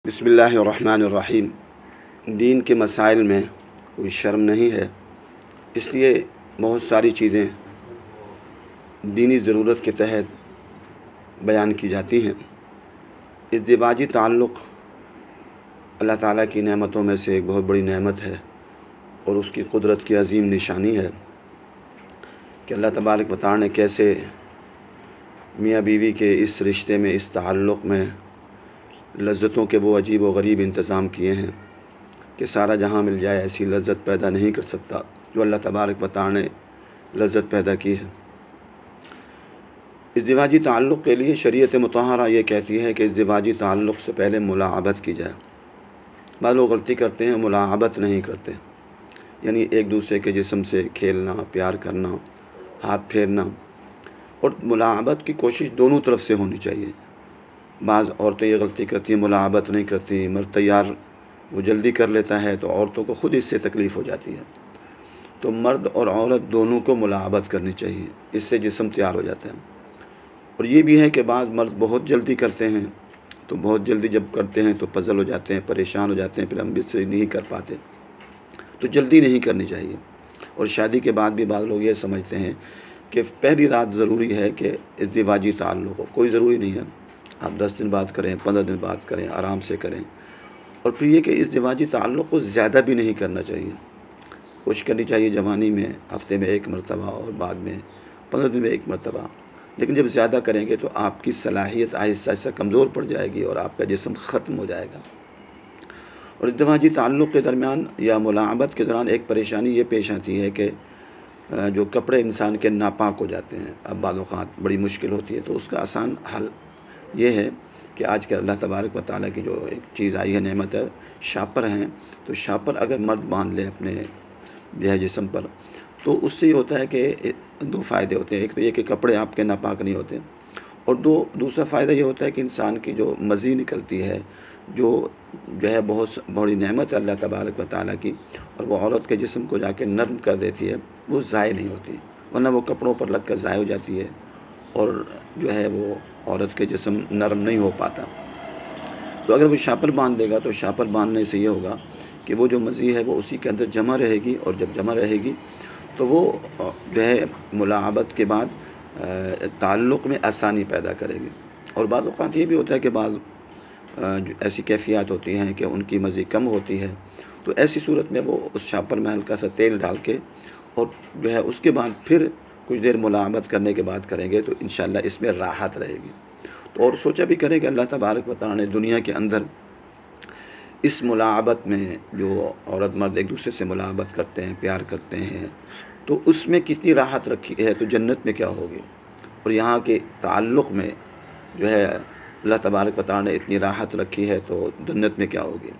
بسم اللہ الرحمن الرحیم۔ دین کے مسائل میں کوئی شرم نہیں ہے، اس لیے بہت ساری چیزیں دینی ضرورت کے تحت بیان کی جاتی ہیں۔ ازدواجی تعلق اللہ تعالیٰ کی نعمتوں میں سے ایک بہت بڑی نعمت ہے اور اس کی قدرت کی عظیم نشانی ہے کہ اللہ تبارک و تعالیٰ نے کیسے میاں بیوی کے اس رشتے میں، اس تعلق میں لذتوں کے وہ عجیب و غریب انتظام کیے ہیں کہ سارا جہاں مل جائے ایسی لذت پیدا نہیں کر سکتا جو اللہ تبارک و تعالیٰ نے لذت پیدا کی ہے۔ ازدواجی تعلق کے لیے شریعت مطہرہ یہ کہتی ہے کہ ازدواجی تعلق سے پہلے ملاعبت کی جائے۔ بعض لوگ غلطی کرتے ہیں، ملاعبت نہیں کرتے، یعنی ایک دوسرے کے جسم سے کھیلنا، پیار کرنا، ہاتھ پھیرنا، اور ملاعبت کی کوشش دونوں طرف سے ہونی چاہیے۔ بعض عورتیں یہ غلطی کرتی ہیں، ملاعبت نہیں کرتی، مرد تیار وہ جلدی کر لیتا ہے تو عورتوں کو خود اس سے تکلیف ہو جاتی ہے۔ تو مرد اور عورت دونوں کو ملاعبت کرنی چاہیے، اس سے جسم تیار ہو جاتا ہے۔ اور یہ بھی ہے کہ بعض مرد بہت جلدی کرتے ہیں، تو بہت جلدی جب کرتے ہیں تو پزل ہو جاتے ہیں، پریشان ہو جاتے ہیں، پھر ہم اس سے نہیں کر پاتے، تو جلدی نہیں کرنی چاہیے۔ اور شادی کے بعد بھی بعض لوگ یہ سمجھتے ہیں کہ پہلی رات ضروری ہے کہ ازدواجی تعلق ہو، کوئی ضروری نہیں ہے، آپ 10 دن بعد کریں، 15 دن بعد کریں، آرام سے کریں۔ اور پھر یہ کہ ازدواجی تعلق کو زیادہ بھی نہیں کرنا چاہیے، کوشش کرنی چاہیے جوانی میں ہفتے میں 1 مرتبہ اور بعد میں 15 دن میں 1 مرتبہ، لیکن جب زیادہ کریں گے تو آپ کی صلاحیت آہستہ آہستہ کمزور پڑ جائے گی اور آپ کا جسم ختم ہو جائے گا۔ اور ازدواجی تعلق کے درمیان یا ملاعبت کے دوران ایک پریشانی یہ پیش آتی ہے کہ جو کپڑے انسان کے ناپاک ہو جاتے ہیں، اب بعض اوقات بڑی مشکل ہوتی ہے، تو اس کا آسان حل یہ ہے کہ آج کل اللہ تبارک و تعالیٰ کی جو ایک چیز آئی ہے، نعمت ہے، شاپر ہیں، تو شاپر اگر مرد باندھ لے اپنے جو ہے جسم پر، تو اس سے یہ ہوتا ہے کہ 2 فائدے ہوتے ہیں۔ ایک تو یہ کہ کپڑے آپ کے ناپاک نہیں ہوتے، اور دوسرا فائدہ یہ ہوتا ہے کہ انسان کی جو مزی نکلتی ہے، جو ہے بہت بڑی نعمت ہے اللہ تبارک و تعالیٰ کی، اور وہ عورت کے جسم کو جا کے نرم کر دیتی ہے، وہ ضائع نہیں ہوتی، ورنہ وہ کپڑوں پر لگ کر ضائع ہو جاتی ہے اور جو ہے وہ عورت کے جسم نرم نہیں ہو پاتا۔ تو اگر وہ شاپر باندھ دے گا تو شاپر باندھنے سے یہ ہوگا کہ وہ جو مزی ہے وہ اسی کے اندر جمع رہے گی، اور جب جمع رہے گی تو وہ جو ہے ملاعبت کے بعد تعلق میں آسانی پیدا کرے گی۔ اور بعض اوقات یہ بھی ہوتا ہے کہ بعض ایسی کیفیات ہوتی ہیں کہ ان کی مزی کم ہوتی ہے، تو ایسی صورت میں وہ اس شاپر میں ہلکا سا تیل ڈال کے اور جو ہے اس کے بعد پھر کچھ دیر ملاعبت کرنے کے بعد کریں گے تو انشاءاللہ اس میں راحت رہے گی۔ تو اور سوچا بھی کریں کہ اللہ تبارک و تعالیٰ نے دنیا کے اندر اس ملاعبت میں جو عورت مرد ایک دوسرے سے ملاعبت کرتے ہیں، پیار کرتے ہیں، تو اس میں کتنی راحت رکھی ہے، تو جنت میں کیا ہوگی، اور یہاں کے تعلق میں جو ہے اللہ تبارک و تعالیٰ نے اتنی راحت رکھی ہے تو جنت میں کیا ہوگی۔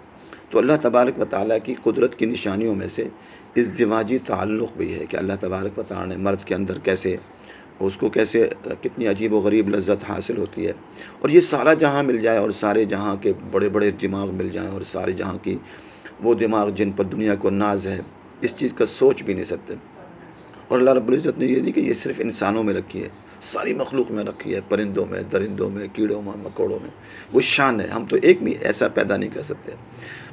تو اللہ تبارک و تعالیٰ کی قدرت کی نشانیوں میں سے ازدواجی تعلق بھی ہے کہ اللہ تبارک و تعالیٰ نے مرد کے اندر کیسے اس کو کیسے کتنی عجیب و غریب لذت حاصل ہوتی ہے، اور یہ سارا جہاں مل جائے اور سارے جہاں کے بڑے بڑے دماغ مل جائیں اور سارے جہاں کی وہ دماغ جن پر دنیا کو ناز ہے، اس چیز کا سوچ بھی نہیں سکتے۔ اور اللہ رب العزت نے یہ نہیں کہ یہ صرف انسانوں میں رکھی ہے، ساری مخلوق میں رکھی ہے، پرندوں میں، درندوں میں، کیڑوں میں، مکوڑوں میں، وہ شان ہے، ہم تو ایک بھی ایسا پیدا نہیں کر سکتے۔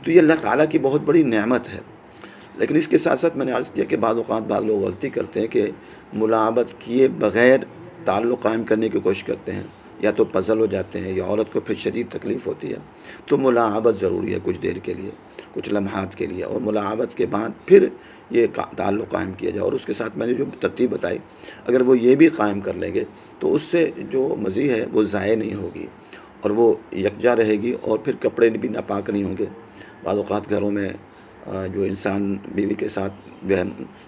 تو یہ اللہ تعالیٰ کی بہت بڑی نعمت ہے۔ لیکن اس کے ساتھ ساتھ میں نے عرض کیا کہ بعض اوقات بعض لوگ غلطی کرتے ہیں کہ ملاعبت کیے بغیر تعلق قائم کرنے کی کوشش کرتے ہیں، یا تو پزل ہو جاتے ہیں یا عورت کو پھر شدید تکلیف ہوتی ہے، تو ملاعبت ضروری ہے کچھ دیر کے لیے، کچھ لمحات کے لیے، اور ملاعبت کے بعد پھر یہ تعلق قائم کیا جائے۔ اور اس کے ساتھ میں نے جو ترتیب بتائی، اگر وہ یہ بھی قائم کر لیں گے تو اس سے جو مزی ہے وہ ضائع نہیں ہوگی اور وہ یکجا رہے گی، اور پھر کپڑے بھی ناپاک نہیں ہوں گے۔ بعض اوقات گھروں میں جو انسان بیوی کے ساتھ جو ہے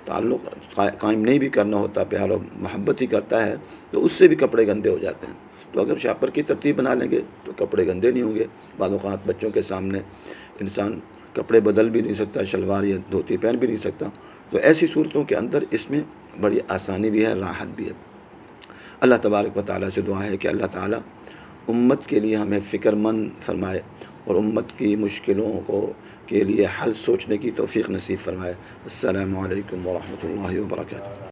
تعلق قائم نہیں بھی کرنا ہوتا، پیار اور محبت ہی کرتا ہے، تو اس سے بھی کپڑے گندے ہو جاتے ہیں۔ تو اگر شاپر کی ترتیب بنا لیں گے تو کپڑے گندے نہیں ہوں گے۔ بعض اوقات بچوں کے سامنے انسان کپڑے بدل بھی نہیں سکتا، شلوار یا دھوتی پہن بھی نہیں سکتا، تو ایسی صورتوں کے اندر اس میں بڑی آسانی بھی ہے، راحت بھی ہے۔ اللہ تبارک و تعالیٰ سے دعا ہے کہ اللہ تعالیٰ امت کے لیے ہمیں فکر مند فرمائے اور امت کی مشکلوں کے لیے حل سوچنے کی توفیق نصیب فرمائے۔ السلام علیکم ورحمۃ اللہ وبرکاتہ۔